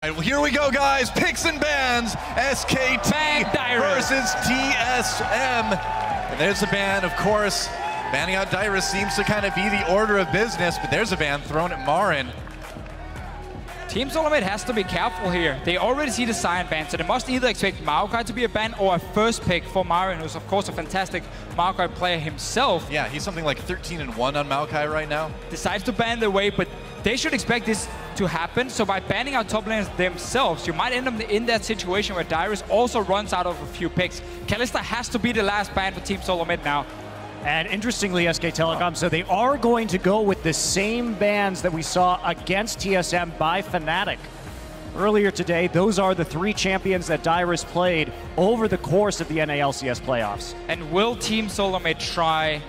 And here we go, guys. Picks and bans. SKT versus TSM. And there's the ban, of course. Banning out Dyrus seems to kind of be the order of business, but there's a ban thrown at Marin. Team Solomid has to be careful here. They already see the Sion ban, so they must either expect Maokai to be a ban or a first pick for Marin, who's of course a fantastic Maokai player himself. Yeah, he's something like 13-1 on Maokai right now. Decides to ban their way, but they should expect this to happen. So by banning out top laners themselves, you might end up in that situation where Dyrus also runs out of a few picks. Kalista has to be the last ban for Team Solomid now. And interestingly, SK Telecom, so they are going to go with the same bans that we saw against TSM by Fnatic. Earlier today, those are the 3 champions that Dyrus played over the course of the NALCS playoffs. And will Team Solomid try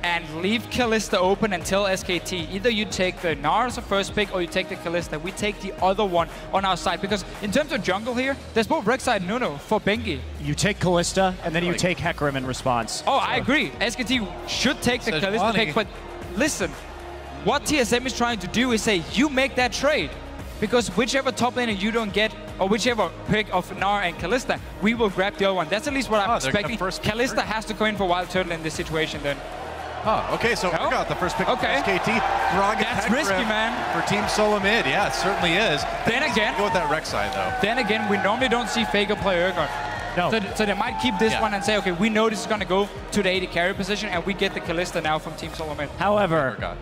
and leave Kalista open until SKT? Either you take the Gnar as a first pick or you take the Kalista. We take the other one on our side, because in terms of jungle here, there's both Rek'Sai and Nuno for Bengi. You take Kalista and then you take Hecarim in response. Oh, so. I agree. SKT should take the Kalista pick, but listen, what TSM is trying to do is say, you make that trade. Because whichever top laner you don't get, or whichever pick of Gnar and Kalista, we will grab the other one. That's at least what I'm expecting. Kalista has to go in for Wild Turtle in this situation then. Oh, okay, so we got the first pick of SKT. That's risky, man. For Team Solomid, yeah, it certainly is. Then again, go with that Rek'Sai, though. Then again, we normally don't see Faker play Urgot. No. So they might keep this one and say, okay, we know this is going to go to the AD carry position, and we get the Kalista now from Team Solomid. However,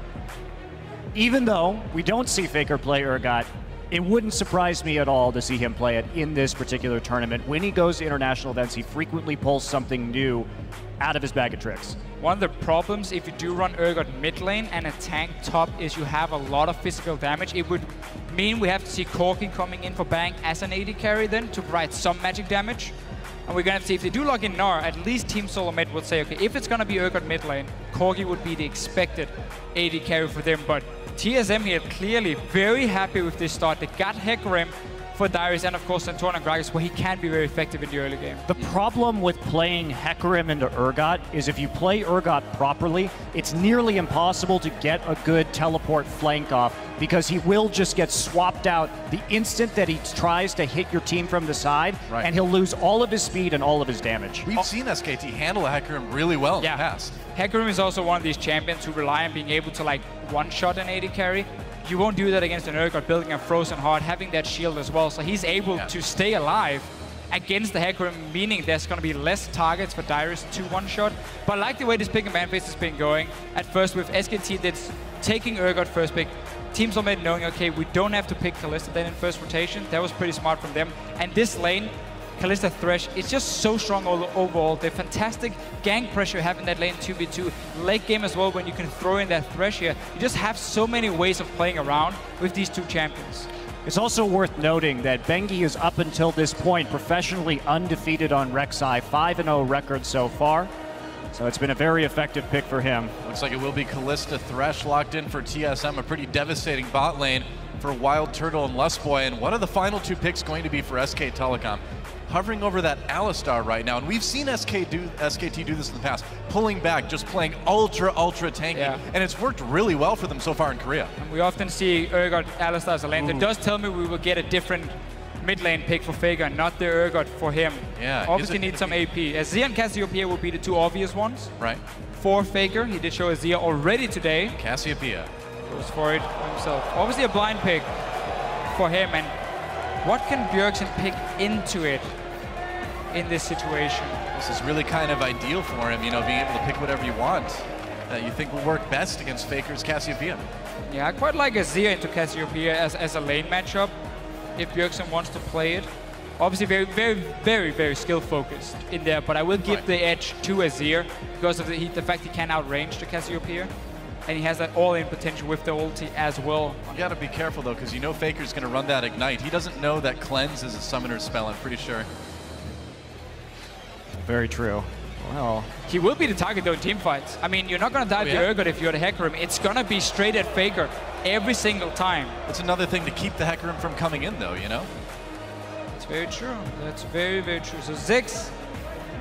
even though we don't see Faker play Urgot, it wouldn't surprise me at all to see him play it in this particular tournament. When he goes to international events, he frequently pulls something new out of his bag of tricks. One of the problems if you do run Urgot mid lane and a tank top is you have a lot of physical damage. It would mean we have to see Corki coming in for Bang as an AD carry then to provide some magic damage. And we're going to have to see if they do log in Gnar, at least Team Solomid would say, okay, if it's going to be Urgot mid lane, Corki would be the expected AD carry for them. But TSM here clearly very happy with this start. They got Hecarim for Dyrus and of course Santorn and Gragas, where he can be very effective in the early game. The problem with playing Hecarim into Urgot is if you play Urgot properly, it's nearly impossible to get a good teleport flank off, because he will just get swapped out the instant that he tries to hit your team from the side, and he'll lose all of his speed and all of his damage. We've seen SKT handle Hecarim really well in the past. Hecarim is also one of these champions who rely on being able to like one-shot an AD carry. You won't do that against an Urgot building a Frozen Heart, having that shield as well. So he's able to stay alive against the Hecarim, meaning there's going to be less targets for Dyrus to one-shot. But I like the way this pick and ban phase has been going. At first with SKT that's taking Urgot first pick, Team Solomid knowing, okay, we don't have to pick Kalista then in first rotation. That was pretty smart from them. And this lane, Kalista Thresh, is just so strong overall. The fantastic gank pressure having that lane 2v2. Late game as well, when you can throw in that Thresh here. You just have so many ways of playing around with these two champions. It's also worth noting that Bengi is up until this point professionally undefeated on Rek'Sai, 5-0 record so far. So it's been a very effective pick for him. Looks like it will be Kalista Thresh locked in for TSM, a pretty devastating bot lane for Wild Turtle and Lustboy, and one of the final 2 picks going to be for SK Telecom. Hovering over that Alistar right now, and we've seen SKT do this in the past, pulling back, just playing ultra tanky, and it's worked really well for them so far in Korea. And we often see Urgot Alistar as a lane. That does tell me we will get a different mid lane pick for Faker, not the Urgot for him. Yeah, obviously need some AP. Azir and Cassiopeia will be the 2 obvious ones. Right. For Faker, he did show Azir already today. Cassiopeia goes for it himself. Obviously a blind pick for him, and what can Bjergsen pick into it in this situation? This is really kind of ideal for him, you know, being able to pick whatever you want that you think will work best against Faker's Cassiopeia. Yeah, I quite like Azir into Cassiopeia as a lane matchup if Bjergsen wants to play it. Obviously very skill focused in there, but I will give the edge to Azir because of the fact he can outrange the Cassiopeia. And he has that all-in potential with the ulti as well. You gotta be careful though, because you know Faker's gonna run that Ignite. He doesn't know that Cleanse is a summoner spell, I'm pretty sure. Very true. Well, he will be the target though in team fights. I mean, you're not gonna dive the Urgot if you're the Hecarim. It's gonna be straight at Faker every single time. It's another thing to keep the Hecarim from coming in though, you know? It's very true. That's very true. So Ziggs,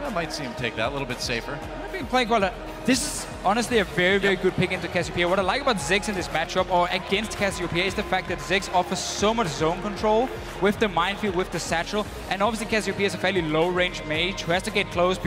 I might see him take that a little bit safer. I've been playing quite a... This is honestly a very, very good pick into Cassiopeia. What I like about Ziggs in this matchup, or against Cassiopeia, is the fact that Ziggs offers so much zone control with the minefield, with the satchel, and obviously Cassiopeia is a fairly low-range mage who has to get close,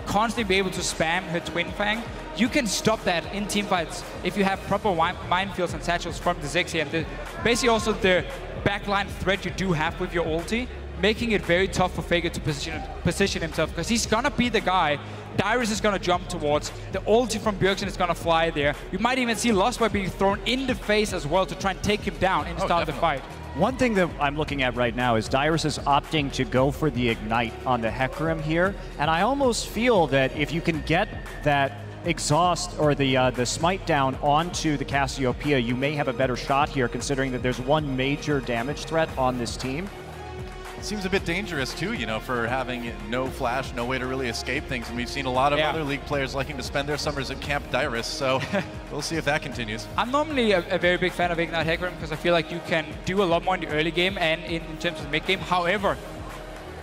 constantly be able to spam her Twin Fang. You can stop that in teamfights if you have proper minefields and satchels from the Ziggs here. And basically also the backline threat you do have with your ulti, making it very tough for Faker to position himself, because he's gonna be the guy Dyrus is gonna jump towards, the ulti from Bjergsen is gonna fly there. You might even see Lostboy being thrown in the face as well to try and take him down in the start of the fight. One thing that I'm looking at right now is Dyrus is opting to go for the Ignite on the Hecarim here, and I almost feel that if you can get that exhaust or the smite down onto the Cassiopeia, you may have a better shot here, considering that there's one major damage threat on this team. It seems a bit dangerous too, you know, for having no flash, no way to really escape things. And we've seen a lot of other League players liking to spend their summers at Camp Dyrus, so we'll see if that continues. I'm normally a very big fan of Ignite Hecarim because I feel like you can do a lot more in the early game and in terms of the mid game. However,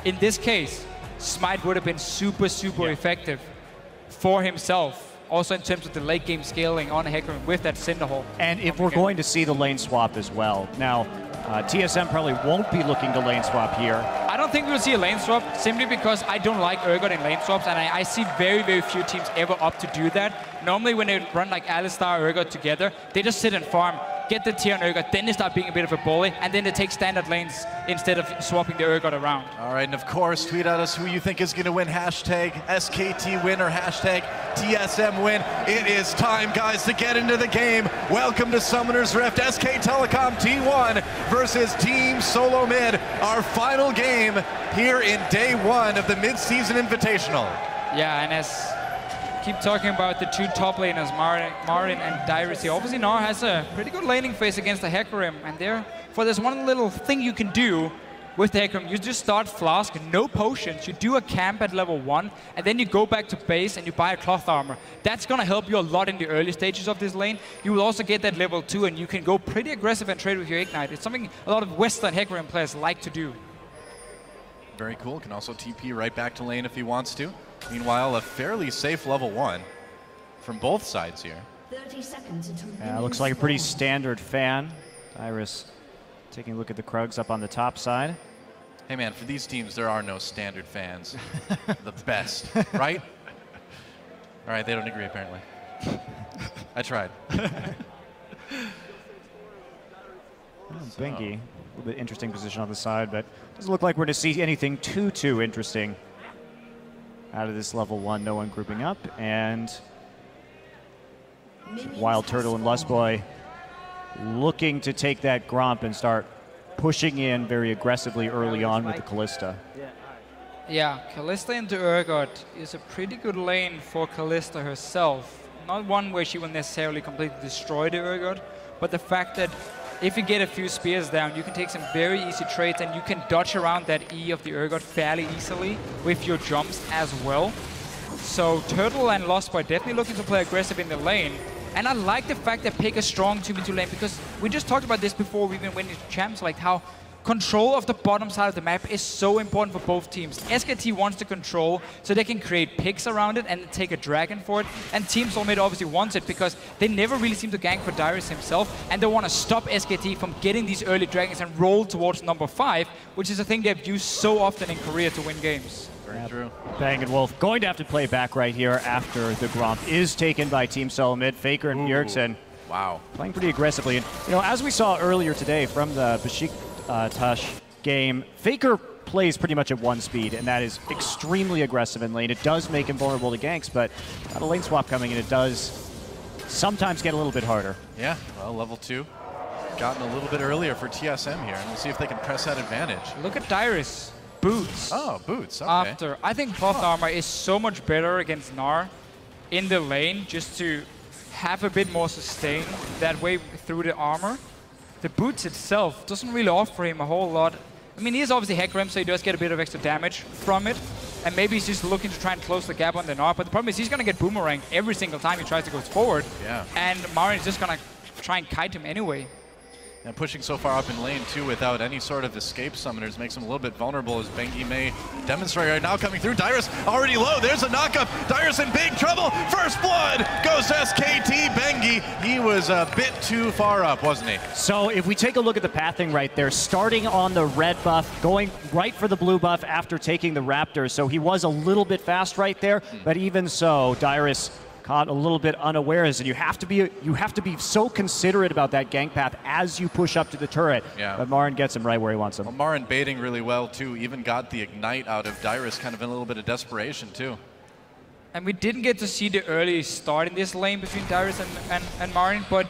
in this case, Smite would have been super effective for himself. Also in terms of the late game scaling on Hecarim with that Cinderhole. And if we're going to see the lane swap as well. Now, TSM probably won't be looking to lane swap here. I don't think we'll see a lane swap, simply because I don't like Urgot in lane swaps, and I see very, very few teams ever opt to do that. Normally when they run like Alistar or Urgot together, they just sit and farm, get the tier on Urgot, then they start being a bit of a bully, and then they take standard lanes instead of swapping the Urgot around. All right, and of course, tweet at us who you think is going to win. Hashtag SKT win or hashtag TSM win. It is time, guys, to get into the game. Welcome to Summoner's Rift. SK Telecom T1 versus Team Solo Mid. Our final game here in day one of the mid-season invitational. Yeah, and as keep talking about the two top laners, Marin and Dyrus here. Obviously, Gnar has a pretty good laning phase against the Hecarim, and therefore there's one little thing you can do with the Hecarim. You just start Flask, no potions, you do a camp at level 1, and then you go back to base and you buy a cloth armor. That's gonna help you a lot in the early stages of this lane. You will also get that level 2, and you can go pretty aggressive and trade with your Ignite. It's something a lot of Western Hecarim players like to do. Very cool. Can also TP right back to lane if he wants to. Meanwhile, a fairly safe level 1 from both sides here. 30 seconds until Yeah, looks like a pretty standard fan. Dyrus taking a look at the Krugs up on the top side. Hey man, for these teams, there are no standard fans. The best, right? All right, they don't agree apparently. I tried. Bengi, a little bit interesting position on the side, but doesn't look like we're going to see anything too interesting out of this level 1. No one grouping up, and Wild Turtle and Lustboy looking to take that Gromp and start pushing in very aggressively early on with the Kalista. Yeah, Kalista into Urgot is a pretty good lane for Kalista herself. Not one where she will necessarily completely destroy the Urgot, but the fact that if you get a few spears down, you can take some very easy trades, and you can dodge around that E of the Urgot fairly easily with your jumps as well. So Turtle and Lostboy definitely looking to play aggressive in the lane. And I like the fact that pick a strong 2v2 lane, because we just talked about this before we even went into champs, like how control of the bottom side of the map is so important for both teams. SKT wants to control so they can create picks around it and take a dragon for it. And Team Solo Mid obviously wants it because they never really seem to gank for Dyrus himself, and they want to stop SKT from getting these early dragons and roll towards number 5, which is a thing they've used so often in Korea to win games. Very true. Bang and Wolf going to have to play back right here after the Gromp is taken by Team Solo Mid. Faker and Bjergsen. Wow. Playing pretty aggressively. And, you know, as we saw earlier today from the Besiktas game, Faker plays pretty much at 1 speed, and that is extremely aggressive in lane. It does make him vulnerable to ganks, but not a lane swap coming in, it does sometimes get a little bit harder. Yeah, well, level 2. Gotten a little bit earlier for TSM here, and we'll see if they can press that advantage. Look at Dyrus. Boots. Oh, boots, okay. After. I think cloth armor is so much better against Gnar in the lane, just to have a bit more sustain that way through the armor. The boots itself doesn't really offer him a whole lot. I mean, he is obviously Hecarim, so he does get a bit of extra damage from it. And maybe he's just looking to try and close the gap on the Gnar, but the problem is he's going to get boomeranged every single time he tries to go forward. Yeah. And Marin is just going to try and kite him anyway. And pushing so far up in lane, too, without any sort of escape summoners makes him a little bit vulnerable, as Bengi may demonstrate right now. Coming through, Dyrus already low. There's a knockup. Dyrus in big trouble. First blood goes to SKT. Bengi, he was a bit too far up, wasn't he? So if we take a look at the pathing right there, starting on the red buff, going right for the blue buff after taking the Raptors. So he was a little bit fast right there, but even so, Dyrus caught a little bit unawares, and you have to be so considerate about that gank path as you push up to the turret. Yeah. But Marin gets him right where he wants him. Well, Marin baiting really well too. Even got the ignite out of Dyrus, kind of in a little bit of desperation too. And we didn't get to see the early start in this lane between Dyrus and Marin, but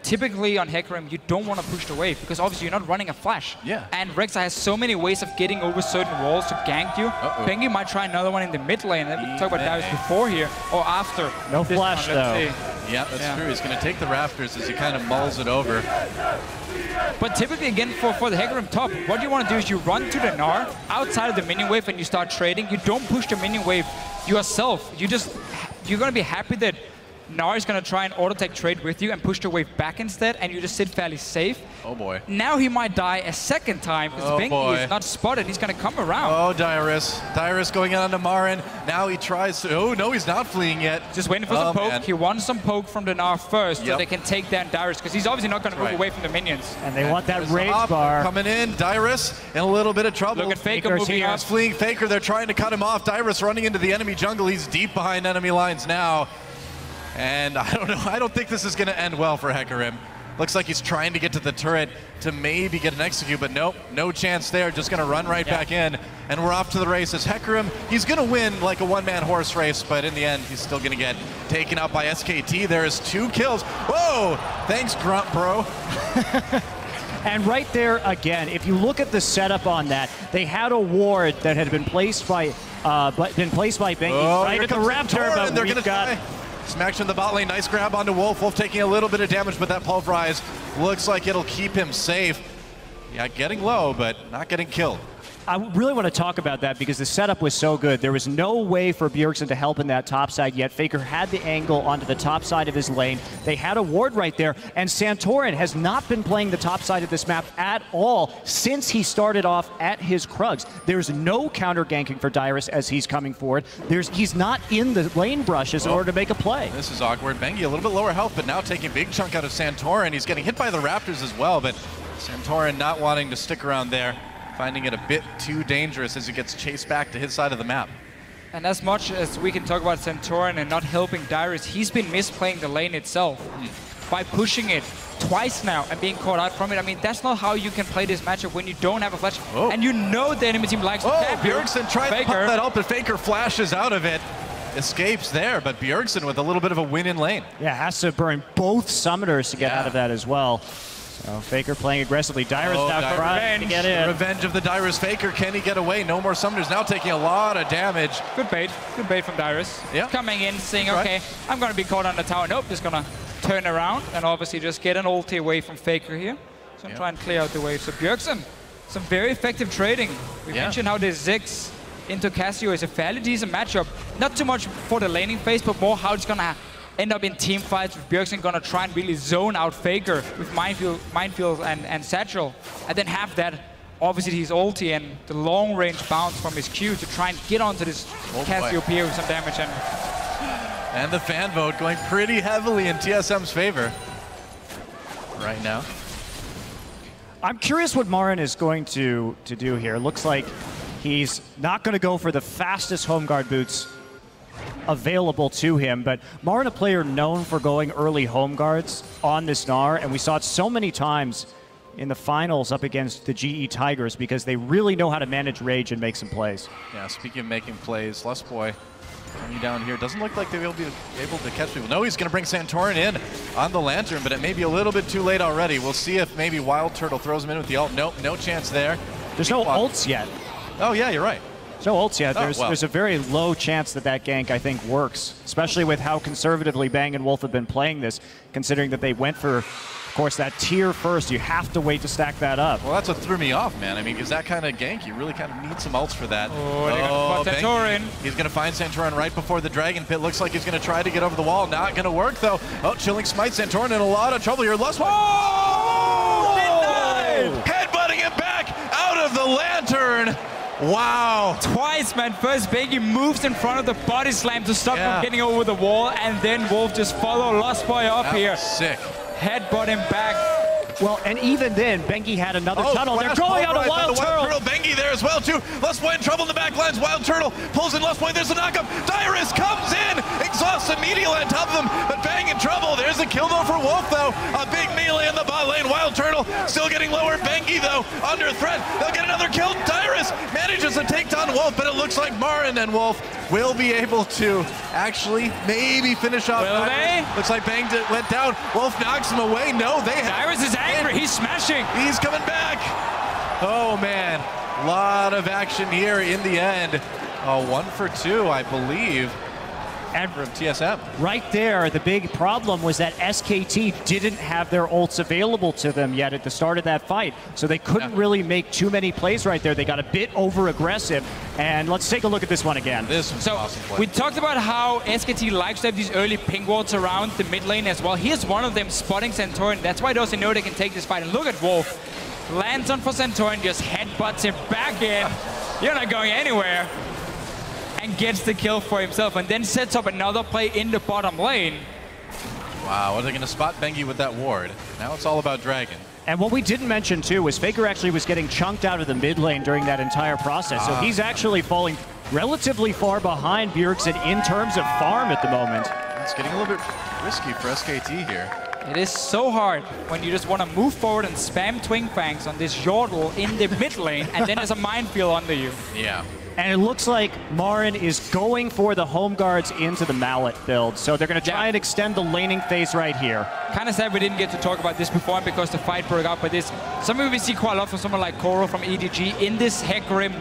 typically on Hecarim, you don't want to push the wave because obviously you're not running a flash. Yeah. And Rek'Sai has so many ways of getting over certain walls to gank you. Bengi might try another one in the mid lane. We talk about Dyrus before here or after. No flash though. Yeah, that's true. He's going to take the Raptors as he kind of mulls it over. But typically, again, for the Hecarim top, what you want to do is you run to the Gnar outside of the minion wave and you start trading. You don't push the minion wave yourself. You're going to be happy that Gnar is going to try and auto-tech trade with you and push the wave back instead, and you just sit fairly safe. Oh boy. Now he might die a second time because Bengi is not spotted. He's going to come around. Oh, Dyrus. Dyrus going in onto Marin. Now he tries to... Oh, no, he's not fleeing yet. Just waiting for some poke. Man. He wants some poke from the Gnar first so they can take down Dyrus because he's obviously not going to move away from the minions. And they want that There's rage up, bar. Coming in, Dyrus in a little bit of trouble. Look at Faker moving up. Fleeing Faker, they're trying to cut him off. Dyrus running into the enemy jungle. He's deep behind enemy lines now. And I don't know, I don't think this is going to end well for Hecarim. Looks like he's trying to get to the turret to maybe get an execute, but nope, no chance there. Just going to run right back in. And we're off to the races. Hecarim, he's going to win like a one-man horse race, but in the end, he's still going to get taken out by SKT. There is 2 kills. Whoa! Thanks, Grunt Bro. And right there, again, if you look at the setup on that, they had a ward that had been placed by Bengi right at the Raptor, but they're we've gonna got... Smash in the bot lane, nice grab onto Wolf. Wolf taking a little bit of damage, but that pulverize looks like it'll keep him safe. Yeah, getting low, but not getting killed. I really want to talk about that because the setup was so good. There was no way for Bjergsen to help in that top side yet. Faker had the angle onto the top side of his lane. They had a ward right there, and Santorin has not been playing the top side of this map at all since he started off at his Krugs. There's no counter ganking for Dyrus as he's coming forward. He's not in the lane brushes in order to make a play. This is awkward. Bengi a little bit lower health, but now taking a big chunk out of Santorin. He's getting hit by the Raptors as well, but Santorin not wanting to stick around there, finding it a bit too dangerous as he gets chased back to his side of the map. And as much as we can talk about Santorin and not helping Dyrus, he's been misplaying the lane itself by pushing it twice now and being caught out from it. I mean, that's not how you can play this matchup when you don't have a flash. And you know the enemy team likes to tap you. Bjergsen tried to pop that up, but Faker flashes out of it. Escapes there, but Bjergsen with a little bit of a win in lane. Yeah, has to burn both summoners to get out of that as well. So Faker playing aggressively. Dyrus now trying to get in. Revenge of the Dyrus Faker. Can he get away? No more summoners. Now taking a lot of damage. Good bait from Dyrus. Yeah. Coming in, saying, okay, I'm going to be caught on the tower. Nope, just going to turn around and obviously just get an ulti away from Faker here. So I'm trying to clear out the wave. So Bjergsen, some very effective trading. We mentioned how this Ziggs into Cassio is a fairly decent matchup. Not too much for the laning phase, but more how it's going to end up in team fights with Bjergsen gonna try and really zone out Faker with minefield and satchel, and then have that obviously his ulti and the long range bounce from his Q to try and get onto this Cassiopeia with some damage. And the fan vote going pretty heavily in TSM's favor right now. I'm curious what Marin is going to do here. Looks like he's not going to go for the fastest home guard boots available to him, but Marin, a player known for going early home guards on this Gnar, and we saw it so many times in the finals up against the GE Tigers because they really know how to manage rage and make some plays. Yeah, speaking of making plays, Lustboy coming down here. Doesn't look like they will be able to catch people. No, he's going to bring Santorin in on the Lantern, but it may be a little bit too late already. We'll see if maybe Wild Turtle throws him in with the ult. Nope, no chance there. There's no ults yet. Oh, yeah, you're right. No ults yet. There's a very low chance that gank, I think, works, especially with how conservatively Bang and Wolf have been playing this, considering that they went for, of course, that tier first. You have to wait to stack that up. Well, that's what threw me off, man. I mean, because that kind of gank, you really kind of need some ults for that. Oh, Santorin. He's going to find Santorin right before the Dragon Pit. Looks like he's going to try to get over the wall. Not going to work, though. Oh, Chilling Smite. Santorin in a lot of trouble here. Lustboy. Oh! lantern. Wow. Twice, man. First, Bengi moves in front of the body slam to stop him getting over the wall, and then Wolf just follow Lost Boy up here. Sick. Headbutt him back. Well, and even then, Bengi had another tunnel. They're going on a Wild Turtle. Bengi there as well, too. Lustboy in trouble in the back lines. Wild Turtle pulls in Lustboy. There's a knockup. Dyrus comes in, exhausts immediately on top of them, but Bang in trouble. There's a kill, though, for Wolf, though. A big melee in the bot lane. Wild Turtle still getting lower. Bengi, though, under threat. They'll get another kill. Dyrus manages to take down Wolf, but it looks like Marin and Wolf will be able to actually maybe finish off. Will they? Looks like Bang went down. Wolf knocks him away. No, they have. Dyrus is angry. He's smashing. He's coming back. Oh, man. A lot of action here in the end. 1 for 2, I believe. And from TSM. Right there, the big problem was that SKT didn't have their ults available to them yet at the start of that fight. So they couldn't really make too many plays right there. They got a bit over-aggressive. And let's take a look at this one again. This was awesome play. We talked about how SKT likes to have these early ping wards around the mid lane as well. Here's one of them spotting Santorin. That's why those know they can take this fight. And look at Wolf. Lands on for Santorin, just headbutts him back in. You're not going anywhere. And gets the kill for himself, and then sets up another play in the bottom lane. Wow, are they going to spot Bengi with that ward? Now it's all about Dragon. And what we didn't mention, too, was Faker actually was getting chunked out of the mid lane during that entire process. So he's actually falling relatively far behind Bjergsen in terms of farm at the moment. It's getting a little bit risky for SKT here. It is so hard when you just want to move forward and spam Twin Fangs on this Yordle in the mid lane, and then there's a minefield under you. Yeah. And it looks like Marin is going for the home guards into the mallet build. So they're going to try and extend the laning phase right here. Kind of sad we didn't get to talk about this before because the fight broke out. But this, something we see quite a lot from someone like Koro from EDG in this Hecarim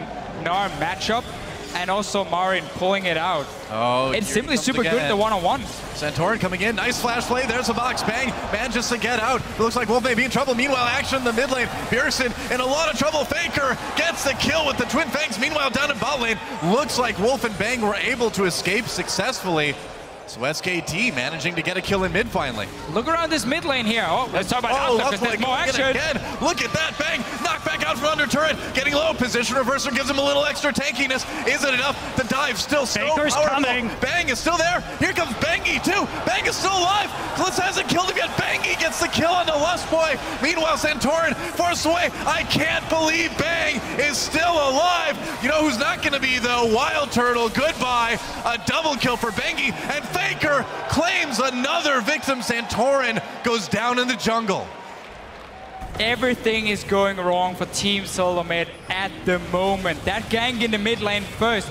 Gnar matchup. And also Marin pulling it out. Oh, it's simply super good in the one-on-one. Santorin coming in, nice flash play. There's a box, Bang manages to get out. It looks like Wolf may be in trouble. Meanwhile, action in the mid lane. Bjergsen in a lot of trouble. Faker gets the kill with the Twin Fangs. Meanwhile, down in bot lane, looks like Wolf and Bang were able to escape successfully. So SKT managing to get a kill in mid finally. Look around this mid lane here. Oh, let's talk about Outlook because there's more action. Again. Look at that, Bang. Knocked back out from under turret. Getting low. Position reverser gives him a little extra tankiness. Is it enough? The dive still so Baker's powerful. coming. Bang is still there. Here comes Bengi too. Bang is still alive. Klutz hasn't killed him yet. Bengi gets the kill on the Lustboy. Meanwhile, Santorin forced away. I can't believe Bang is still alive. You know who's not going to be though? Wild Turtle. Goodbye. A double kill for Bengi. And Faker claims another victim. Santorin goes down in the jungle. Everything is going wrong for Team Solomed at the moment. That gank in the mid lane first.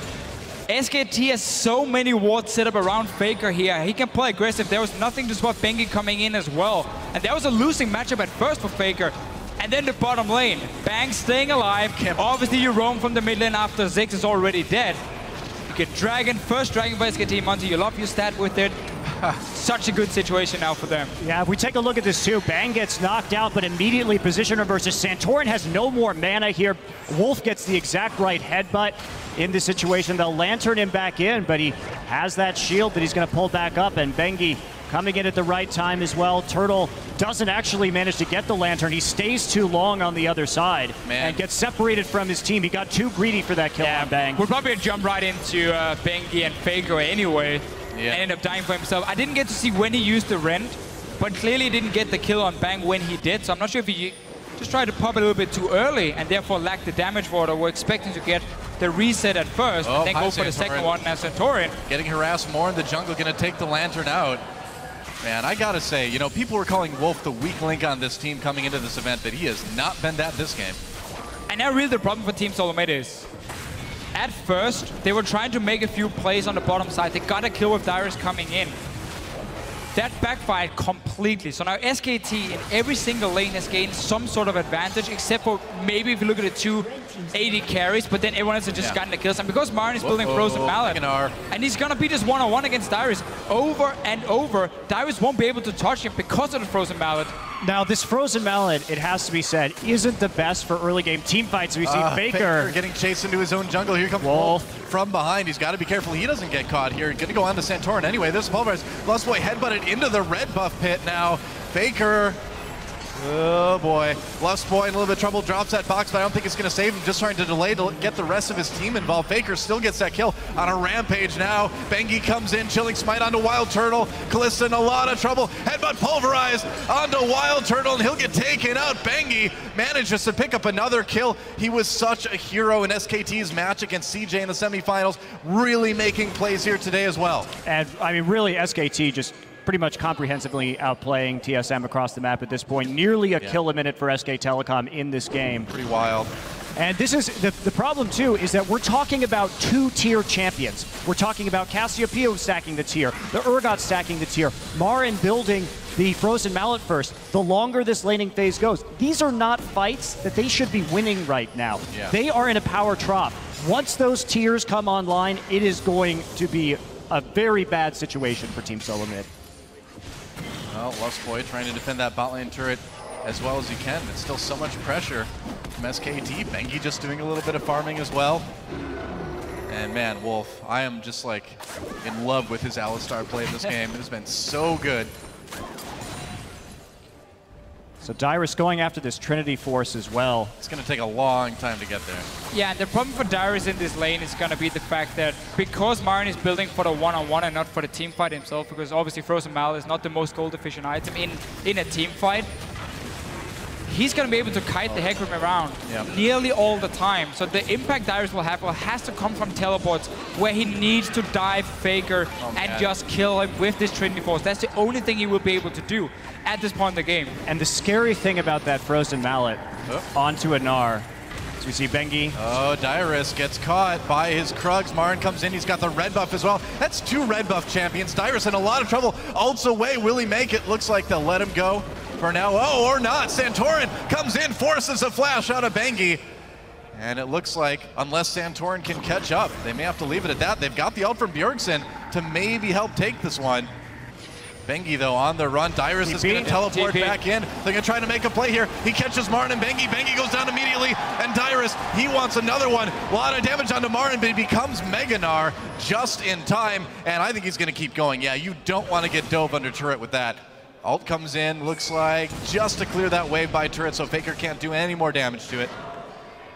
SKT has so many wards set up around Faker here. He can play aggressive. There was nothing to spot Bengi coming in as well. And that was a losing matchup at first for Faker. And then the bottom lane. Bang staying alive. Obviously you roam from the mid lane after Ziggs is already dead. You get Dragon, first Dragon by SKT. Monty, you love your stat with it. Such a good situation now for them. Yeah, if we take a look at this too, Bang gets knocked out, but immediately position reverses. Santorin has no more mana here. Wolf gets the exact right headbutt in this situation. They'll lantern him back in, but he has that shield that he's going to pull back up, and Bengi coming in at the right time as well. Turtle doesn't actually manage to get the lantern. He stays too long on the other side and gets separated from his team. He got too greedy for that kill on Bang. We'll probably jump right into Bengi and Faker anyway. And ended up dying for himself. I didn't get to see when he used the Rend, but clearly didn't get the kill on Bang when he did. So I'm not sure if he just tried to pop a little bit too early and therefore lacked the damage for it, or we're expecting to get the reset at first and then go for the second one as Santorin. Getting harassed more in the jungle, gonna take the lantern out. Man, I gotta say, you know, people were calling Wolf the weak link on this team coming into this event, but he has not been that this game. And now really the problem for Team Solomed is, at first, they were trying to make a few plays on the bottom side. They got a kill with Dyrus coming in. That backfired completely. So now SKT in every single lane has gained some sort of advantage, except for maybe if you look at the two AD carries, but then everyone else has just gotten the kills. And because Marin is building Frozen Mallet, and he's gonna be this one-on-one against Dyrus over and over, Dyrus won't be able to touch him because of the Frozen Mallet. Now, this Frozen Mallet, it has to be said, isn't the best for early game team fights. We see Faker getting chased into his own jungle. Here comes Wolf from behind. He's got to be careful he doesn't get caught here. Going to go on to Santorin anyway. This Pulverize. Lustboy headbutted into the red buff pit now. Faker Oh boy, Lustboy in a little bit of trouble, drops that box, but I don't think it's going to save him, just trying to delay to get the rest of his team involved. Faker still gets that kill on a rampage now. Bengi comes in, chilling smite onto Wild Turtle. Kalista in a lot of trouble, headbutt pulverized onto Wild Turtle, and he'll get taken out. Bengi manages to pick up another kill. He was such a hero in SKT's match against CJ in the semifinals, really making plays here today as well. And I mean, really, SKT just pretty much comprehensively outplaying TSM across the map at this point. Nearly a kill a minute for SK Telecom in this game. Pretty wild. And this is the problem too, is that we're talking about two-tier champions. We're talking about Cassiopeia stacking the tier, the Urgot stacking the tier, Marin building the Frozen Mallet first. The longer this laning phase goes, these are not fights that they should be winning right now. Yeah. They are in a power trough. Once those tiers come online, it is going to be a very bad situation for Team Solo Mid. Well, Lustboy trying to defend that bot lane turret as well as he can. It's still so much pressure from SKT. Bengi just doing a little bit of farming as well. And man, Wolf, I am just like in love with his Alistar play in this game. It has been so good. So Dyrus going after this Trinity Force as well. It's going to take a long time to get there. Yeah, and the problem for Dyrus in this lane is going to be the fact that because Marin is building for the one-on-one and not for the team fight himself, because obviously Frozen Mallet is not the most gold-efficient item in a team fight, he's going to be able to kite the Hecarim around nearly all the time. So the impact Dyrus will have has to come from teleports where he needs to dive Faker and just kill him with this Trinity Force. That's the only thing he will be able to do at this point in the game. And the scary thing about that Frozen Mallet onto a Gnar, so we see Bengi. Oh, Dyrus gets caught by his Krugs. Marin comes in, he's got the red buff as well. That's two red buff champions. Dyrus in a lot of trouble. Ults away, will he make it? Looks like they'll let him go for now. Oh, or not. Santorin comes in, forces a flash out of Bengi. And it looks like, unless Santorin can catch up, they may have to leave it at that. They've got the ult from Bjergsen to maybe help take this one. Bengi, though, on the run. Dyrus is going to teleport back in. They're going to try to make a play here. He catches Marin and Bengi. Bengi goes down immediately. And Dyrus, he wants another one. A lot of damage onto Marin, but he becomes Mega Gnar just in time. And I think he's going to keep going. Yeah, you don't want to get dove under turret with that. Ult comes in, looks like, just to clear that wave by turret, so Faker can't do any more damage to it.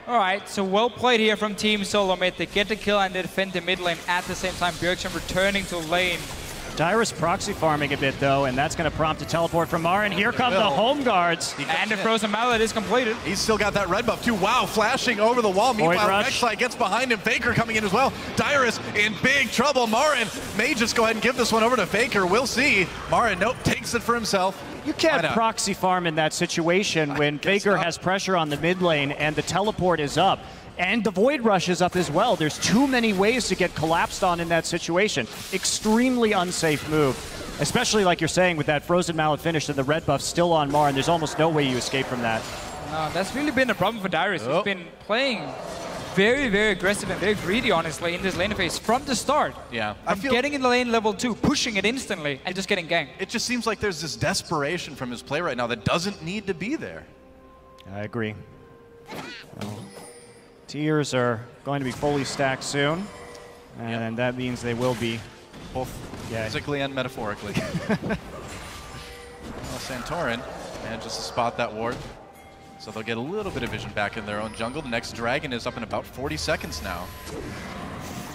All right, so well played here from Team Solo Mid. They get the kill and they defend the mid lane at the same time. Bjergsen returning to lane. Dyrus proxy farming a bit though, and that's going to prompt a teleport from Marin. Here come the home guards. And the Frozen Mallet is completed. He's still got that red buff too. Wow, flashing over the wall. Meanwhile, Rek'Sai gets behind him. Faker coming in as well. Dyrus in big trouble. Marin may just go ahead and give this one over to Faker. We'll see. Marin, nope, takes it for himself. You can't proxy farm in that situation when Faker has pressure on the mid lane and the teleport is up. And the Void Rush is up as well. There's too many ways to get collapsed on in that situation. Extremely unsafe move, especially like you're saying with that Frozen Mallet finish and the red buff still on Marin. There's almost no way you escape from that. No, that's really been a problem for Dyrus. He's been playing very, very aggressive and very greedy, honestly, in this lane phase from the start. Yeah. From getting in the lane level 2, pushing it instantly, and just getting ganked. It just seems like there's this desperation from his play right now that doesn't need to be there. I agree. Tiers are going to be fully stacked soon, and that means they will be both physically and metaphorically. Well, Santorin manages to spot that ward, so they'll get a little bit of vision back in their own jungle. The next dragon is up in about 40 seconds now.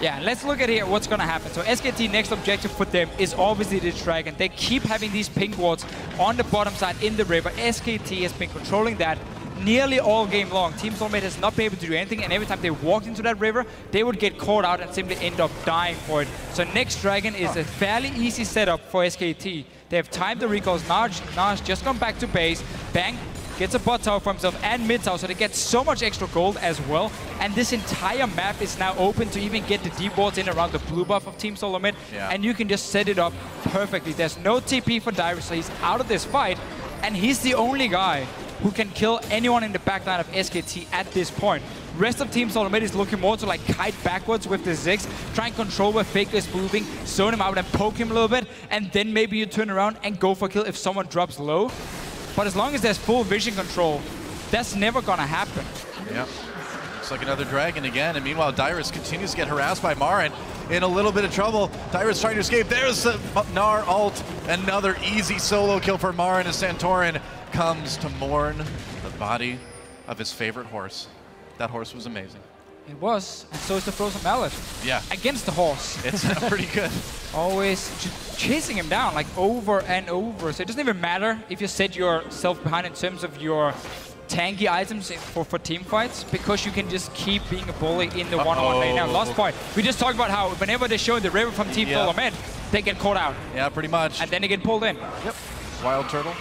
Yeah, let's look at here what's going to happen. So SKT next objective for them is obviously this dragon. They keep having these pink wards on the bottom side in the river. SKT has been controlling that nearly all game long. Team Solo Mid has not been able to do anything, and every time they walked into that river, they would get caught out and simply end up dying for it. So next dragon is a fairly easy setup for SKT. They have timed the recalls. Gnar's just gone back to base. Bang gets a bot tower for himself and mid tower, so they get so much extra gold as well. And this entire map is now open to even get the deep wards in around the blue buff of Team Solo Mid, and you can just set it up perfectly. There's no TP for Dyrus, so he's out of this fight, and he's the only guy who can kill anyone in the backline of SKT at this point. Rest of Team Solo Mid is looking more to like kite backwards with the Ziggs, try and control where Faker is moving, zone him out and poke him a little bit, and then maybe you turn around and go for kill if someone drops low. But as long as there's full vision control, that's never gonna happen. Yeah. Looks like another dragon again, and meanwhile Dyrus continues to get harassed by Marin in a little bit of trouble. Dyrus trying to escape. There's the Gnar ult. Another easy solo kill for Marin as Santorin comes to mourn the body of his favorite horse. That horse was amazing. It was, and so is the Frozen Mallet. Yeah. Against the horse. It's pretty good. Always chasing him down, like over and over. So it doesn't even matter if you set yourself behind in terms of your tanky items for team fights, because you can just keep being a bully in the one-on-one lane. Now, Lost Point, we just talked about how whenever they show the river from Team Telecom, they get caught out. Yeah, pretty much. And then they get pulled in. Yep. Wild Turtle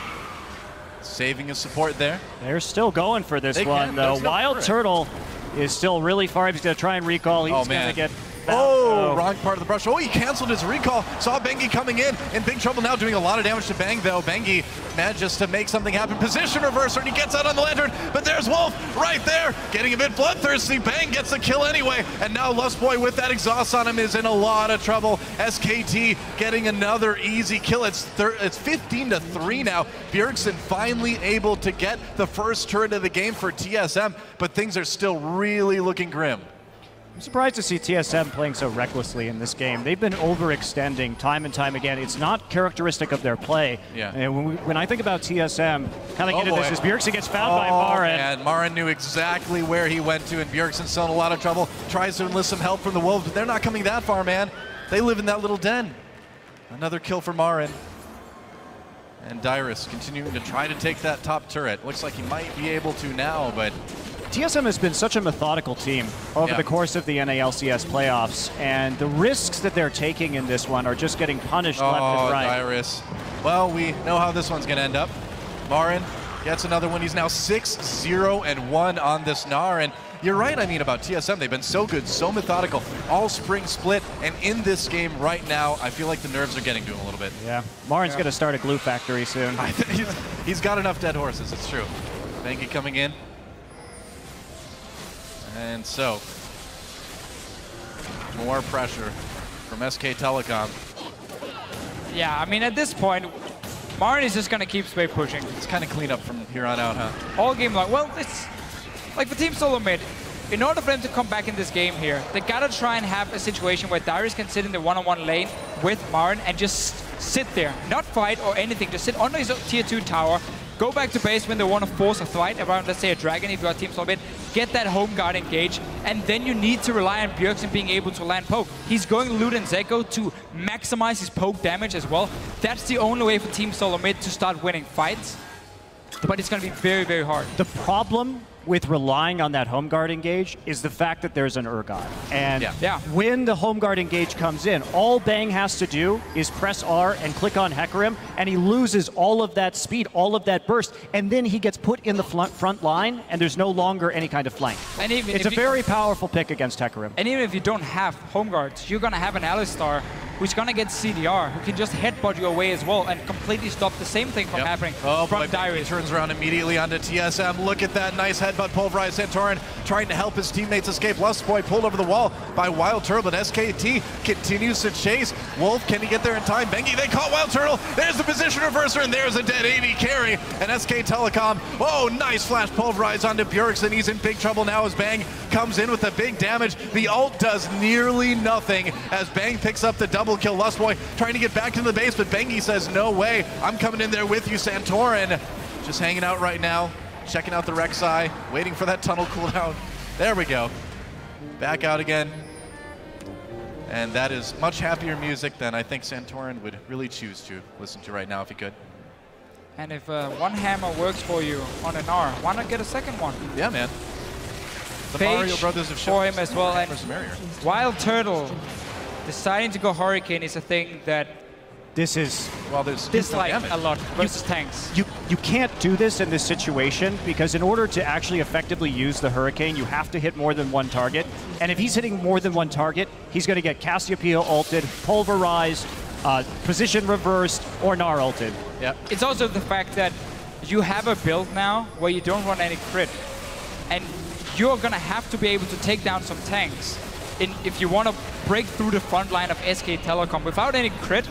saving his support there. They're still going for this one, though. Wild Turtle is still really far. He's going to try and recall. He's going to get... wrong part of the brush. Oh, he canceled his recall. Saw Bengi coming in big trouble now, doing a lot of damage to Bang, though. Bengi manages to make something happen. Position reverser, and he gets out on the lantern, but there's Wolf right there, getting a bit bloodthirsty. Bang gets the kill anyway, and now Lustboy with that exhaust on him is in a lot of trouble. SKT getting another easy kill. It's 15-3 now. Bjergsen finally able to get the first turret of the game for TSM, but things are still really looking grim. I'm surprised to see TSM playing so recklessly in this game. They've been overextending time and time again. It's not characteristic of their play. Yeah. And when I think about TSM coming into this, as Bjergsen gets found by Marin. And Marin knew exactly where he went to, and Bjergsen's still in a lot of trouble. Tries to enlist some help from the Wolves, but they're not coming that far, man. They live in that little den. Another kill for Marin. And Dyrus continuing to try to take that top turret. Looks like he might be able to now, but... TSM has been such a methodical team over the course of the NALCS playoffs, and the risks that they're taking in this one are just getting punished left and right. Dyrus. Well, we know how this one's going to end up. Marin gets another one. He's now 6-0-1 on this Gnar, and you're right, I mean, about TSM. They've been so good, so methodical, all spring split, and in this game right now, I feel like the nerves are getting to him a little bit. Yeah, Marin's going to start a glue factory soon. He's got enough dead horses, it's true. Bengi coming in. And so, more pressure from SK Telecom. Yeah, I mean, at this point, Marin is just going to keep spray pushing. It's kind of clean up from here on out, huh? All game long. Well, it's like for Team Solo Mid, in order for them to come back in this game here, they got to try and have a situation where Dyrus can sit in the one-on-one lane with Marin and just sit there. Not fight or anything, just sit under his tier 2 tower, go back to base when they want to force a fight around, let's say, a dragon if you are Team Solo Mid, get that home guard engaged, and then you need to rely on Bjergsen being able to land poke. He's going to loot and Zeko to maximize his poke damage as well. That's the only way for Team Solo Mid to start winning fights, but it's going to be very, very hard. The problem with relying on that home guard engage is the fact that there's an Urgot. And when the home guard engage comes in, all Bang has to do is press R and click on Hecarim, and he loses all of that speed, all of that burst, and then he gets put in the front line, and there's no longer any kind of flank. And even it's a very powerful pick against Hecarim. And even if you don't have home guards, you're going to have an Alistar who's going to get CDR, who can just headbutt you away as well and completely stop the same thing from happening from Dyrus. He turns around immediately onto TSM. Look at that nice headbutt, pulverized Santorin trying to help his teammates escape. Lustboy pulled over the wall by Wild Turtle, but SKT continues to chase. Wolf, can he get there in time? Bengi, they caught Wild Turtle. There's the position reverser, and there's a dead AD carry. And SK Telecom, oh, nice flash pulverized onto Bjergsen. He's in big trouble now as Bang comes in with the big damage. The ult does nearly nothing as Bang picks up the double kill. Lustboy trying to get back to the base, but Bengi says, no way, I'm coming in there with you. Santorin just hanging out right now, checking out the Rek'Sai, waiting for that tunnel cooldown. There we go. Back out again. And that is much happier music than I think Santorin would really choose to listen to right now if he could. And if one hammer works for you on an R, why not get a second one? Yeah, man. The Page Mario brothers have for him as well. And Wild Turtle deciding to go Hurricane is a thing that this is dislike a lot versus tanks. You can't do this in this situation because in order to actually effectively use the Hurricane, you have to hit more than one target. And if he's hitting more than one target, he's going to get Cassiopeia ulted, pulverized, position reversed, or Gnar ulted. Yeah. It's also the fact that you have a build now where you don't run any crit, and you're going to have to be able to take down some tanks if you want to break through the front line of SK Telecom. Without any crit,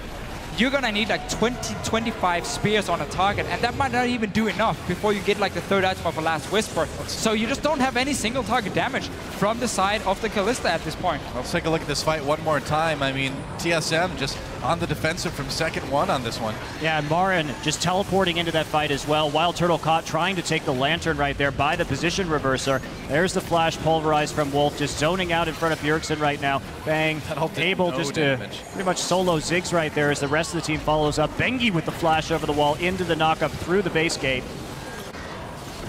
you're gonna need like 20-25 spears on a target, and that might not even do enough before you get like the third item of a Last Whisper. So you just don't have any single target damage from the side of the Kalista at this point. Let's take a look at this fight one more time. I mean, TSM just on the defensive from second one on this one. Yeah, and Marin just teleporting into that fight as well. Wild Turtle caught trying to take the Lantern right there by the position reverser. There's the flash pulverized from Wolf, just zoning out in front of Bjergsen right now. Bang, able just to pretty much solo Ziggs right there as the rest of the team follows up. Bengi with the flash over the wall into the knockup through the base gate.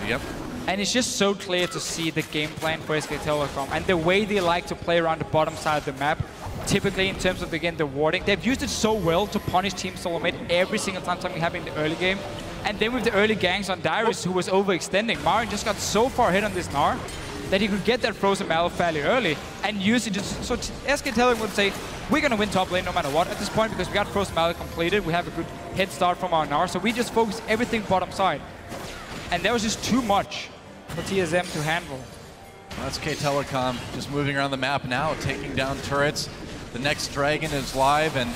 Yep. And it's just so clear to see the game plan for SK Telecom and the way they like to play around the bottom side of the map. Typically, in terms of, again, the warding, they've used it so well to punish Team Solo Mid every single time something happened in the early game. And then with the early ganks on Dyrus, who was overextending, Marin just got so far ahead on this Gnar that he could get that Frozen Mallow fairly early and use it just so SK Telecom would say, we're going to win top lane no matter what at this point because we got Frozen Mallow completed, we have a good head start from our Gnar, so we just focus everything bottom side. And that was just too much for TSM to handle. SK Telecom just moving around the map now, taking down turrets. The next Dragon is live, and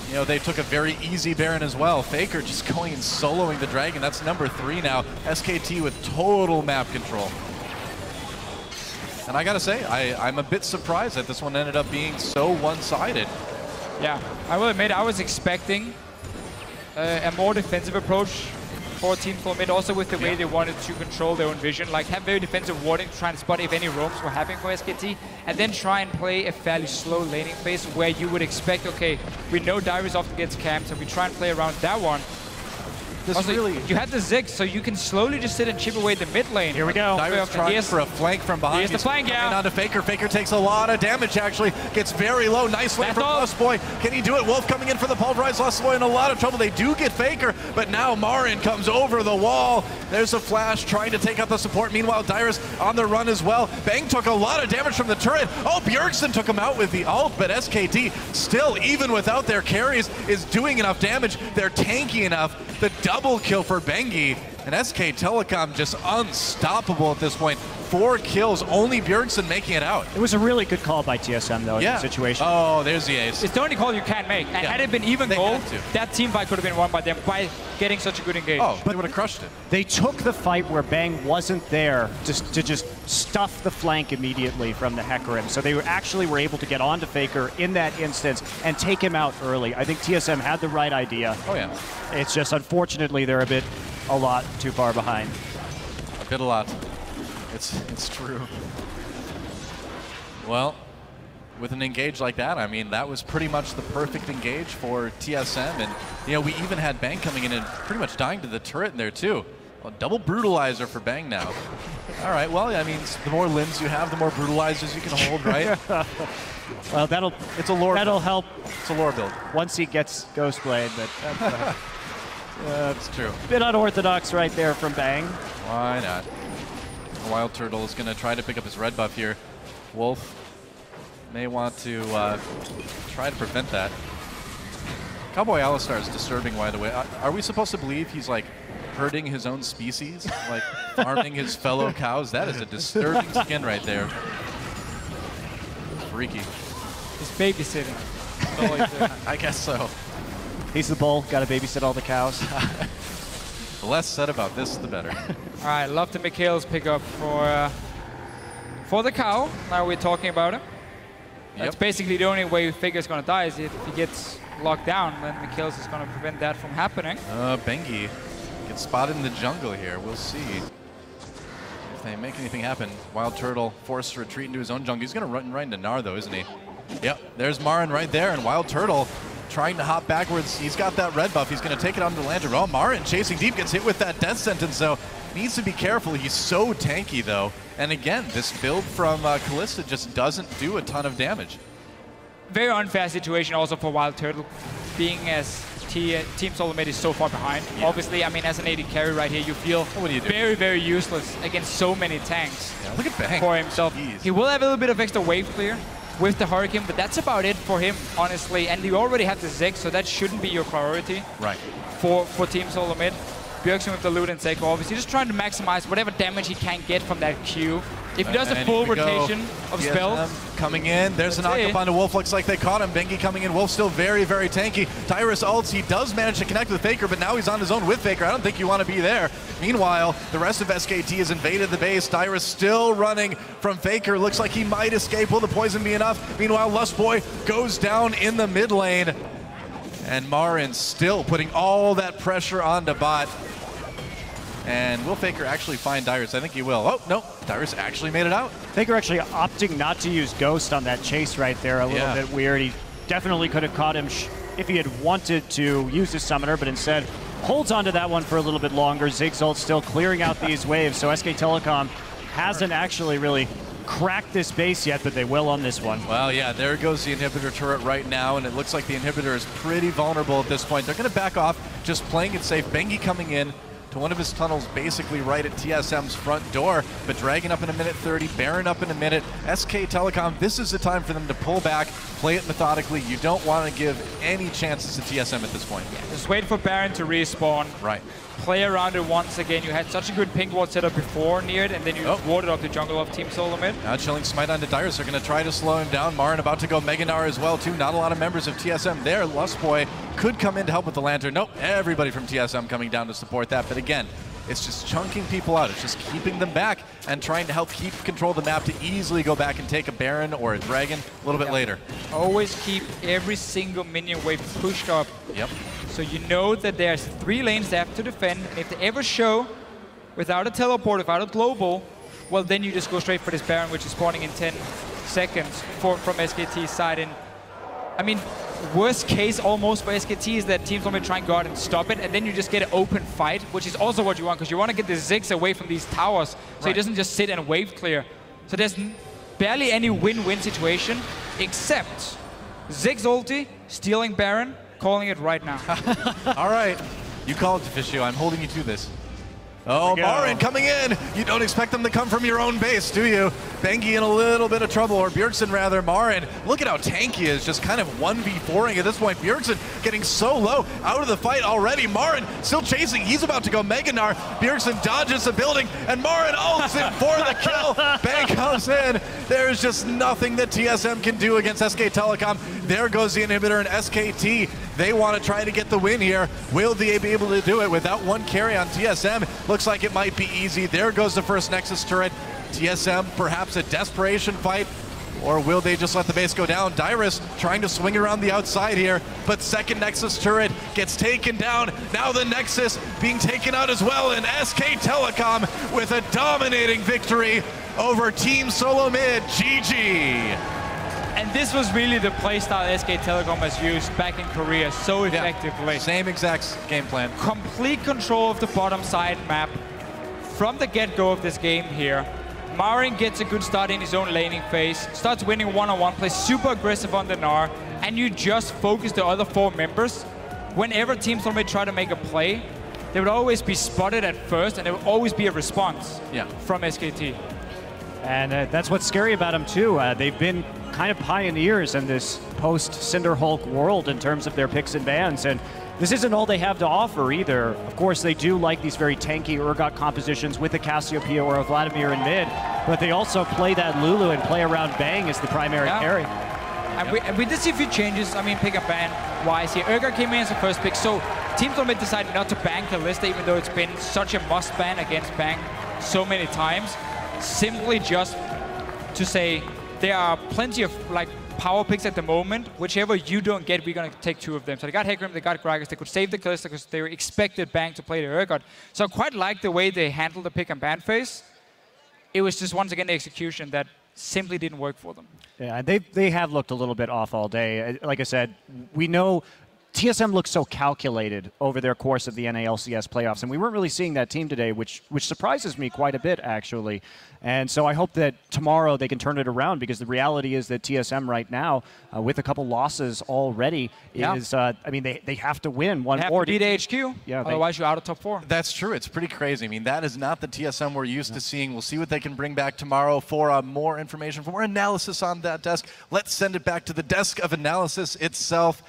you know, they took a very easy Baron as well. Faker just going and soloing the Dragon. That's number 3 now. SKT with total map control. And I gotta say, I'm a bit surprised that this one ended up being so one-sided. Yeah, I will admit I was expecting a more defensive approach for Team Solo Mid, also with the way they wanted to control their own vision, like have very defensive warding to try and spot if any roams were happening for SKT, and then try and play a fairly slow laning phase where you would expect, okay, we know Dyrus often gets camped, so we try and play around that one. Also, you had the Ziggs, so you can slowly just sit and chip away the mid lane. Here we go. Dyrus trying for a flank from behind. Here's the flank, yeah. Onto Faker. Faker takes a lot of damage, actually. Gets very low. Nice win from Lustboy. Can he do it? Wolf coming in for the pulverized. Lustboy in a lot of trouble. They do get Faker, but now Marin comes over the wall. There's a flash trying to take out the support. Meanwhile, Dyrus on the run as well. Bang took a lot of damage from the turret. Oh, Bjergsen took him out with the ult, but SKT still, even without their carries, is doing enough damage. They're tanky enough. The double kill for Bengi, and SK Telecom just unstoppable at this point. 4 kills, only Bjergsen making it out. It was a really good call by TSM, though, in the situation. Oh, there's the ace. It's the only call you can make. And had it been even goal, that team fight could have been won by them by getting such a good engage. Oh, but they would have crushed it. They took the fight where Bang wasn't there to just stuff the flank immediately from the Hecarim. So they actually were able to get onto Faker in that instance and take him out early. I think TSM had the right idea. Oh, yeah. It's just, unfortunately, they're a lot too far behind. A lot. It's true. Well, with an engage like that, I mean, that was pretty much the perfect engage for TSM. And, you know, we even had Bang coming in and pretty much dying to the turret in there, too. Well, double brutalizer for Bang now. All right, well, I mean, the more limbs you have, the more brutalizers you can hold, right? Well, it's a lore that'll help. It's a lore build. Once he gets Ghostblade, but that's true. Bit unorthodox right there from Bang. Why not? Wild Turtle is going to try to pick up his red buff here. Wolf may want to try to prevent that. Cowboy Alistar is disturbing, by the way. Are we supposed to believe he's like hurting his own species? Like farming his fellow cows? That is a disturbing skin right there. Freaky. He's babysitting. That's all he's doing. I guess so. He's the bull, got to babysit all the cows. The less said about this, the better. All right, love the Mikhail's pickup for the cow. Now we're talking about him. That's basically the only way Faker's going to die is if he gets locked down, then Mikhail's is going to prevent that from happening. Bengi gets spotted in the jungle here. We'll see if they make anything happen. Wild Turtle forced to retreat into his own jungle. He's going to run right into Gnar, though, isn't he? Yep, there's Marin right there, and Wild Turtle trying to hop backwards. He's got that red buff. He's going to take it onto the Lantern. Oh, Marin chasing deep, gets hit with that death sentence, so needs to be careful. He's so tanky, though. And again, this build from Kalista just doesn't do a ton of damage. Very unfair situation also for Wild Turtle, being as Team Solo Mid is so far behind. Yeah. Obviously, I mean, as an AD carry right here, you feel very, very useless against so many tanks. Yeah, look at Bang. For himself. Jeez. He will have a little bit of extra wave clear with the Hurricane, but that's about it for him, honestly. And you already have the Ziggs, so that shouldn't be your priority for Team Solo Mid. Bjergsen with the loot and Seiko, obviously just trying to maximize whatever damage he can get from that Q If he does a full rotation of spells. Coming in, there's a knock-up onto Wolf, looks like they caught him. Bengi coming in, Wolf still very, very tanky. Tyrus ults, he does manage to connect with Faker, but now he's on his own with Faker. I don't think you want to be there. Meanwhile, the rest of SKT has invaded the base. Tyrus still running from Faker. Looks like he might escape. Will the poison be enough? Meanwhile, Lustboy goes down in the mid lane. And Marin still putting all that pressure onto bot. And will Faker actually find Dyrus? I think he will. Oh, no, Dyrus actually made it out. Faker actually opting not to use Ghost on that chase right there. A little bit weird. He definitely could have caught him if he had wanted to use his summoner, but instead holds onto that one for a little bit longer. Ziggs ult still clearing out these waves, so SK Telecom hasn't actually really cracked this base yet, but they will on this one. Well, yeah, there goes the inhibitor turret right now, and it looks like the inhibitor is pretty vulnerable at this point. They're going to back off, just playing it safe. Bengi coming in to one of his tunnels basically right at TSM's front door, but Dragon up in a minute 30, Baron up in a minute. SK Telecom, this is the time for them to pull back, play it methodically. You don't want to give any chances to TSM at this point. Yeah, just wait for Baron to respawn. Right. Play around it once again. You had such a good pink ward setup before near it, and then you warded off the jungle of Team Solo mid. Now chilling smite onto Dyrus. They're going to try to slow him down. Marin about to go Mega Gnar as well, too. Not a lot of members of TSM there. Lustboy could come in to help with the Lantern. Nope, everybody from TSM coming down to support that. But again, it's just chunking people out. It's just keeping them back and trying to help keep control of the map to easily go back and take a Baron or a Dragon a little bit later. Always keep every single minion wave pushed up. Yep. So you know that there's 3 lanes they have to defend. And if they ever show without a teleport, without a global, well, then you just go straight for this Baron, which is spawning in 10 seconds from SKT's side. And I mean, worst case almost for SKT is that teams want to try and go out and stop it, and then you just get an open fight, which is also what you want, because you want to get the Ziggs away from these towers, so he doesn't just sit and wave clear. So there's barely any win-win situation, except Ziggs ulti, stealing Baron, calling it right now. All right, you called it, Fischio. I'm holding you to this. Oh, Marin coming in. You don't expect them to come from your own base, do you? Bengi in a little bit of trouble, or Bjergsen rather. Marin, look at how tanky he is, just kind of 1v4ing at this point. Bjergsen getting so low, out of the fight already. Marin still chasing, he's about to go Mega Gnar. Bjergsen dodges the building, and Marin ults in for the kill. Bang comes in. There's just nothing that TSM can do against SK Telecom. There goes the inhibitor, and SKT, they want to try to get the win here. Will they be able to do it without one carry on TSM? Looks like it might be easy. There goes the first Nexus turret. TSM, perhaps a desperation fight, or will they just let the base go down? Dyrus trying to swing around the outside here, but second Nexus turret gets taken down. Now the Nexus being taken out as well, and SK Telecom with a dominating victory over Team Solo Mid. GG. And this was really the playstyle SK Telecom has used back in Korea so effectively. Same exact game plan. Complete control of the bottom side map from the get-go of this game here. Marin gets a good start in his own laning phase, starts winning one-on-one, plays super aggressive on the Gnar, and you just focus the other 4 members. Whenever Team Solomid try to make a play, they would always be spotted at first, and there would always be a response from SKT. And that's what's scary about them too. They've been kind of pioneers in this post-Cinderhulk world in terms of their picks and bans, and this isn't all they have to offer either. Of course, they do like these very tanky Urgot compositions with a Cassiopeia or a Vladimir in mid, but they also play that Lulu and play around Bang as the primary carry. And we did see a few changes, I mean, pick up ban-wise here. Urgot came in as the first pick, so Team Solomid decided not to ban Kalista, even though it's been such a must-ban against Bang so many times. Simply just to say, there are plenty of power picks at the moment. Whichever you don't get, we're going to take 2 of them. So they got Hecarim, they got Gragas. They could save the Kalista because they expected Bang to play the Urgot. So I quite like the way they handled the pick and ban phase. It was just, once again, the execution that simply didn't work for them. Yeah, they have looked a little bit off all day. Like I said, we know TSM looks so calculated over their course of the NALCS playoffs, and we weren't really seeing that team today, which surprises me quite a bit, actually. And so I hope that tomorrow they can turn it around, because the reality is that TSM right now, with a couple losses already, is, I mean, they have to win one more. They have to beat HQ, otherwise you're out of top 4. That's true. It's pretty crazy. I mean, that is not the TSM we're used to seeing. We'll see what they can bring back tomorrow for more information, for more analysis on that desk. Let's send it back to the desk of analysis itself.